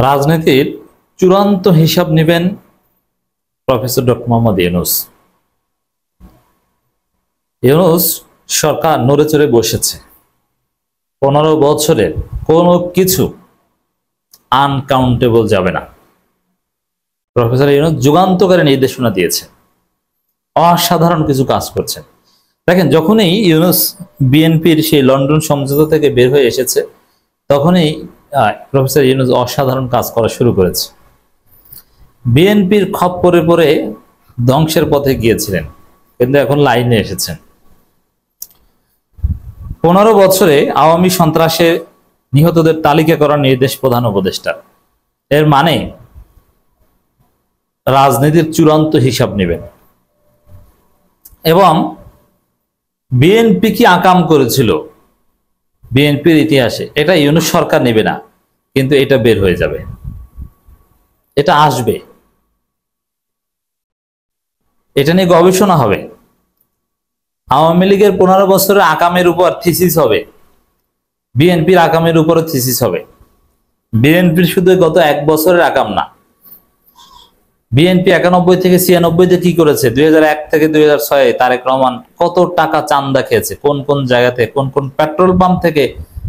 রাজনীতির চূড়ান্ত হিসাব নেবেন প্রফেসর ডক্টর মোহাম্মদ ইউনূস। ইউনূস সরকার নড়ে চড়ে বসেছে। 15 বছরের কোনো কিছু আনকাউন্টেবল যাবে না। প্রফেসর ইউনূস যুগান্তকারী নির্দেশনা দিয়েছে, অসাধারণ কিছু কাজ করছেন। দেখেন, যখনই ইউনূস বিএনপির সেই লন্ডন সমঝোতা থেকে বের হয়ে এসেছে, তখনই প্রফেসর ইউনূস অসাধারণ কাজ করা শুরু করেছে। বিএনপির খপ্পরে পড়ে ধ্বংসের পথে গিয়েছিলেন, কিন্তু এখন লাইনে এসেছেন। 15 বছরে আওয়ামী সন্ত্রাসে নিহতদের তালিকা করার নির্দেশ প্রধান উপদেষ্টা। এর মানে রাজনীতির চূড়ান্ত হিসাব নেবেন। এবং বিএনপি কি আকাম করেছিল বিএনপির ইতিহাসে, এটা ইউনূস সরকার নেবে না, কিন্তু এটা বের হয়ে যাবে, এটা আসবে, এটা নিয়ে গবেষণা হবে। আওয়ামী লীগের 15 বছরের আকামের উপর থিসিস হবে, বিএনপির আকামের উপরও থিসিস হবে। বিএনপির শুধু গত 1 বছরের আকাম না, বিএনপি 91 থেকে 96-তে কি করেছে, 2001 থেকে 2006 তারেক রহমান কত টাকা চান্দা খেয়েছে, কোন কোন জায়গাতে, কোন কোন পেট্রোল পাম্প থেকে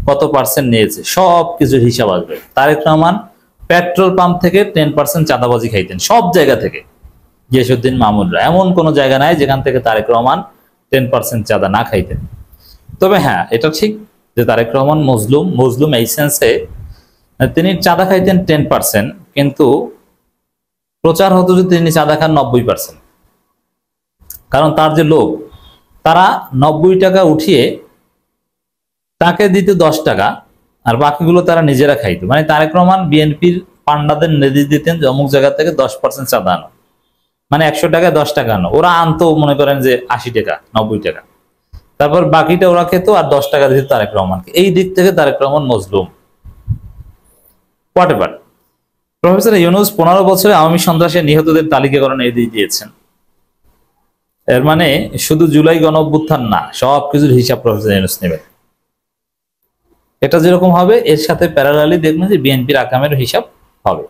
কত পার্সেন্ট নিয়েছে, সব কিছুর হিসাব আসবে। তারেক রহমান পেট্রোল পাম্প থেকে 10% চাঁদাবাজি খাইতেন, সব জায়গা থেকে। গিয়াসউদ্দিন মামুনরা, এমন কোন জায়গা নাই যেখান থেকে তারেক রহমান 10% চাঁদা না খাইতেন। তবে হ্যাঁ, এটা ঠিক যে তারেক রহমান মজলুম এই সেন্সে তিনি চাঁদা খাইতেন 10%, কিন্তু প্রচার হতো যে তিনি চাঁদা খান 90%। কারণ তার যে লোক, তারা 90 টাকা উঠিয়ে তাকে দিত 10 টাকা, আর বাকিগুলো তারা নিজেরা খাইতো। মানে তারেক রহমান বিএনপির পান্ডাদের নির্দেশ দিতেন যে অমুক জায়গা থেকে 10% চাঁদা আনো, মানে 100 টাকায় 10 টাকা আনো। ওরা আনতো মনে করেন যে 80 টাকা 90 টাকা, তারপর বাকিটা ওরা খেত আর 10 টাকা দিত তারেক রহমানকে। এই দিক থেকে তারেক রহমান মজলুম। হোয়াটএভার, প্রফেসর ইউনূস 15 বছরে আওয়ামী সন্ত্রাসে নিহতদের তালিকাকরণ নির্দেশ দিয়েছেন। এর মানে শুধু জুলাই গণঅভ্যুত্থান না, সবকিছুর হিসাব প্রফেসর ইউনূস নেবেন। এটা যেরকম হবে, এর সাথে প্যারালালি দেখবেন যে বিএনপির আকামের হিসাব হবে।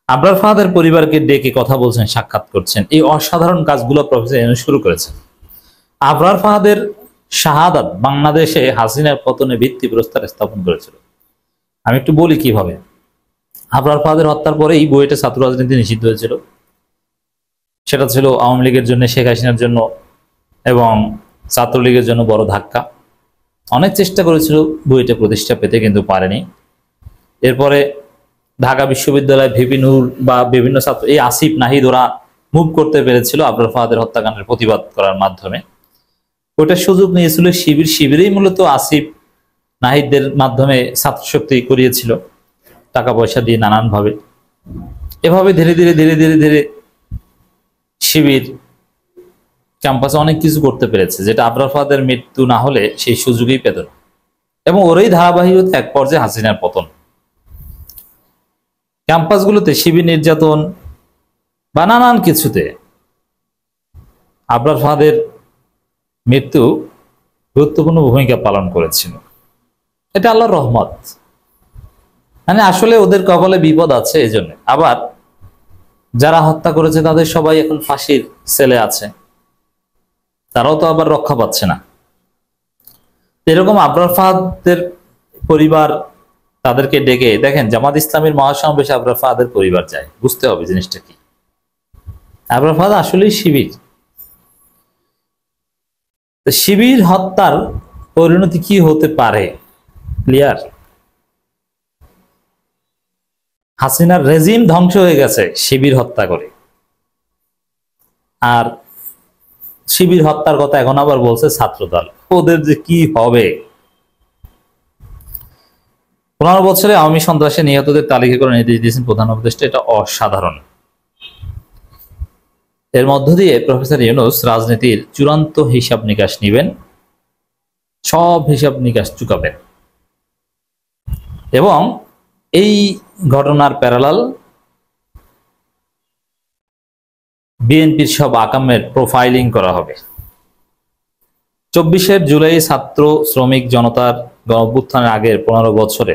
আবরার ফাহাদের পরিবারকে ডেকে কথা বলছেন, সাক্ষাৎ করছেন। এই অসাধারণ কাজগুলো প্রফেসর ইউনূস শুরু করেছেন। আবরার ফাহাদের শাহাদাত বাংলাদেশে হাসিনার পতনে ভিত্তিপ্রস্তর স্থাপন করেছিল। আমি একটু বলি কিভাবে। আবরার ফাহাদের হত্যার পরে এই বুয়েটে ছাত্র রাজনীতি নিষিদ্ধ হয়েছিল। সেটা ছিল আওয়ামী লীগের জন্য, শেখ হাসিনার জন্য এবং ছাত্রলীগের জন্য বড় ধাক্কা। অনেক চেষ্টা করেছিল বুয়েটে প্রতিষ্ঠা পেতে, কিন্তু পারেনি। এরপরে ঢাকা বিশ্ববিদ্যালয় ভিপি নূর বা বিভিন্ন ছাত্র, এই আসিফ নাহিদ, ওরা মুভ করতে পেরেছিল আবরার ফাহাদের হত্যাকাণ্ডের প্রতিবাদ করার মাধ্যমে। ওটা সুযোগ নিয়েছিল শিবিরেই মূলত আসিফ নাহিদদের মাধ্যমে ছাত্র শক্তি করিয়েছিল, টাকা পয়সা দিয়ে নানানভাবে। এভাবে ধীরে ধীরে ধীরে ধীরে ধীরে শিবির ক্যাম্পাসে অনেক কিছু করতে পেরেছে, যেটা আবরার ফাহাদের মৃত্যু না হলে সেই সুযোগই পেত না। এবং ওরই ধারাবাহিকতা এক পর্যায়ে হাসিনার পতন। ক্যাম্পাসগুলোতে শিবির নির্যাতন বা নানান কিছুতে আবরার ফাহাদের মৃত্যু গুরুত্বপূর্ণ ভূমিকা পালন করেছিল। এটা আল্লাহর রহমত। মানে আসলে ওদের কপালে বিপদ আছে, এই জন্য। আবার যারা হত্যা করেছে তাদের সবাই এখন ফাঁসির সেলে আছে, তারাও তো আবার রক্ষা পাচ্ছে না। এরকম আবরার ফাহাদের পরিবার, তাদেরকে ডেকে দেখেন, জামাত ইসলামের মহাসমাবেশে আবরার ফাহাদের পরিবার যায়। বুঝতে হবে জিনিসটা কি। আবরার ফাহাদ আসলেই শিবির। শিবির হত্যার পরিণতি কি হতে পারে ক্লিয়ার? হাসিনার রেজিম ধ্বংস হয়ে গেছে শিবির হত্যা করে। আর শিবির হত্যার কথা এখন আবার বলছে ছাত্রদল। ওদের যে কি হবে। 15 বছরে আওয়ামী সন্ত্রাসে নিহতদের তালিকা করে নির্দেশ দিয়েছেন প্রধান উপদেষ্টা। এটা অসাধারণ। এর মধ্য দিয়ে প্রফেসর ইউনূস রাজনীতির চূড়ান্ত হিসাব নিকাশ নেবেন, সব হিসাব নিকাশ চুকাবেন। এবং এই ঘটনার প্যারালাল বিএনপির সব আকামের প্রোফাইলিং করা হবে। 24 জুলাই ছাত্র শ্রমিক জনতার গণঅভ্যুত্থানের আগের 15 বছরে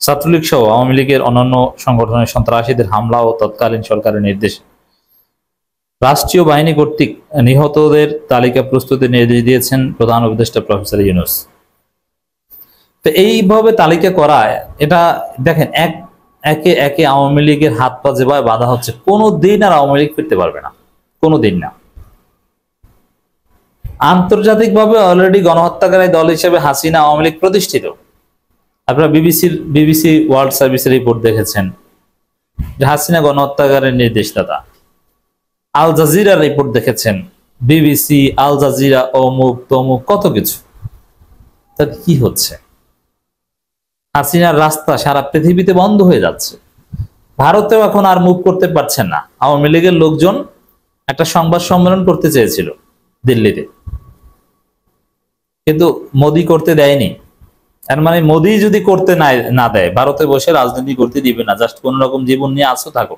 ছাত্রলীগ সহ আওয়ামী লীগের অন্যান্য সংগঠনের সন্ত্রাসীদের হামলা ও তৎকালীন সরকারের নির্দেশ রাষ্ট্রীয় বাহিনী কর্তৃক নিহতদের তালিকা প্রস্তুতির নির্দেশ দিয়েছেন প্রধান উপদেষ্টা প্রফেসর ইউনূস। তো এইভাবে তালিকা করায় এটা দেখেন একে একে আওয়ামী লীগের হাত পা যেভাবে বাঁধা হচ্ছে, কোনো দিন আর আওয়ামী লীগ ফিরতে পারবে না, কোনো দিন না। আন্তর্জাতিকভাবে অলরেডি গণহত্যাকারী দল হিসেবে হাসিনা আওয়ামী লীগ প্রতিষ্ঠিত। আপনারা বিবিসি ওয়ার্ল্ড সার্ভিসের রিপোর্ট দেখেছেন যে হাসিনা গণহত্যাকারীর নির্দেশদাতা। আল জাজিরার রিপোর্ট দেখেছেন, বিবিসি, আল জাজিরা, অমুক তমুক কত কিছু। তাতে কি হচ্ছে? হাসিনার রাস্তা সারা পৃথিবীতে বন্ধ হয়ে যাচ্ছে। ভারতেও এখন আর মুভ করতে পারছেন না। আওয়ামী লীগের লোকজন একটা সংবাদ সম্মেলন করতে চেয়েছিল দিল্লিতে, কিন্তু মোদি করতে দেয়নি। এর মানে মোদি যদি করতে না দেয়, ভারতে বসে রাজনীতি করতে দিবে না, জাস্ট কোন রকম জীবন নিয়ে আসো থাকো,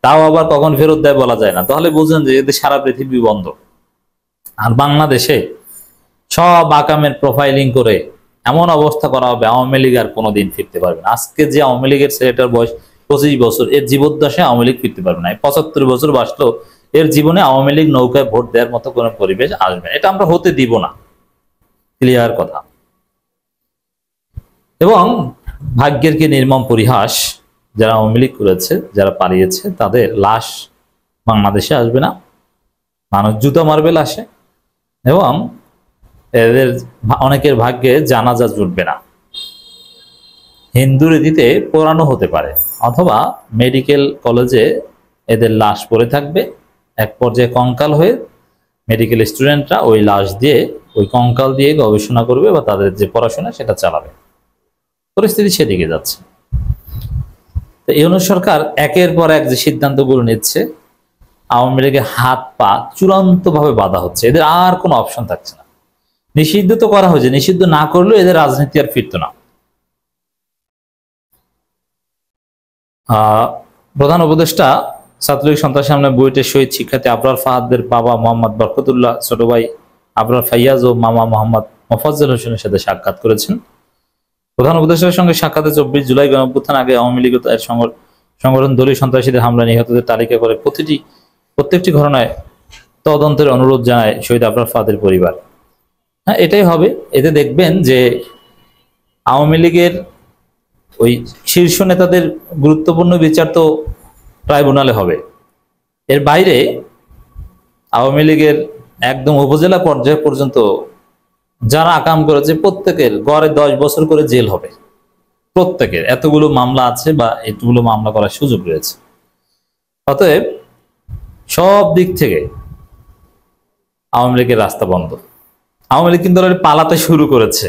তাও আবার কখন ফেরত দেয় বলা যায় না। তাহলে বুঝলেন যে এদের সারা পৃথিবী বন্ধ। আর বাংলাদেশে সব আকামের প্রোফাইলিং করে এমন অবস্থা করা হবে, আওয়ামী লীগ আর কোনোদিন ফিরতে পারবে না। আজকে যে আওয়ামী লীগের ছেলেটার বয়স 25 বছর, এর জীবদ্দশায় আওয়ামী লীগ ফিরতে পারবে না। 75 বছর বাঁচলেও এর জীবনে আওয়ামী লীগ নৌকায় ভোট দেওয়ার মতো কোনো পরিবেশ আসবে, এটা আমরা হতে দিব না। ক্লিয়ার কথা। এবং ভাগ্যের কি নির্মম পরিহাস, যারা আওয়ামী লীগ করেছে, যারা পালিয়েছে, তাদের লাশ বাংলাদেশে আসবে না, মানুষ জুতা মারবে লাশে, এবং এদের অনেকের ভাগ্যে জানাজা জুটবে না। হিন্দু রীতিতে পোড়ানো হতে পারে, অথবা মেডিকেল কলেজে এদের লাশ পড়ে থাকবে, এক পর্যায়ে কঙ্কাল হয়ে মেডিকেল স্টুডেন্টরা ওই লাশ দিয়ে, ওই কঙ্কাল দিয়ে গবেষণা করবে বা তাদের যে পড়াশোনা সেটা চালাবে। পরিস্থিতি সেদিকে যাচ্ছে। তো ইউনূস সরকার একের পর এক যে সিদ্ধান্তগুলো নিচ্ছে, আওয়ামী লীগের হাত পা চূড়ান্তভাবে বাধা হচ্ছে, এদের আর কোনো অপশন থাকছে না। নিষিদ্ধ তো করা হয়েছে, নিষিদ্ধ না করলেও এদের রাজনীতি আর ফিরত না। প্রধান উপদেষ্টা ছাত্রলীগ সন্ত্রাসী হামলায় বুয়েটের শহীদ শিক্ষার্থী আবরার ফাহাদের বাবা মোহাম্মদ বরকতুল্লাহ, ছোট ভাই আবরার ফাইয়াজ ও মামা মোহাম্মদ মোফাজ্জল হোসেনের সাথে সাক্ষাৎ করেছেন। প্রধান উপদেষ্টার সঙ্গে সাক্ষাতে 24 জুলাই গণঅভ্যুত্থান আগে আওয়ামী লীগ এর সংগঠন দলীয় সন্ত্রাসীদের হামলায় নিহতদের তালিকা করে প্রত্যেকটি ঘটনায় তদন্তের অনুরোধ জানায় শহীদ আবরার ফাহাদের পরিবার। হ্যাঁ, এটাই হবে। এতে দেখবেন যে আওয়ামী লীগের ওই শীর্ষ নেতাদের গুরুত্বপূর্ণ বিচার তো ট্রাইব্যুনালে হবে, এর বাইরে আওয়ামী লীগের একদম উপজেলা পর্যায় পর্যন্ত যারা আকাম করেছে প্রত্যেকের গড়ে 10 বছর করে জেল হবে। প্রত্যেকের এতগুলো মামলা আছে বা এতগুলো মামলা করার সুযোগ রয়েছে। অতএব সব দিক থেকে আওয়ামী লীগের রাস্তা বন্ধ। আওয়ামী লীগ কিন্তু পালাতে শুরু করেছে।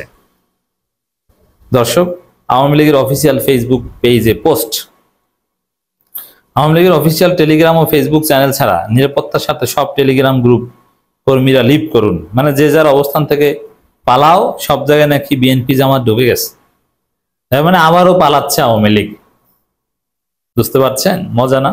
দর্শক, আওয়ামী লীগের অফিসিয়াল ফেসবুক পেজে পোস্ট, আওয়ামী লীগের অফিসিয়াল টেলিগ্রাম ও ফেসবুক চ্যানেল ছাড়া নিরাপত্তার সাথে সব টেলিগ্রাম গ্রুপ কর্মীরা লিভ করুন। মানে যে যার অবস্থান থেকে পালাও, সব জায়গায় নাকি বিএনপি জামাত ঢুকে গেছে, তার মানে আবারও পালাচ্ছে আওয়ামী লীগ। বুঝতে পারছেন? মজা না?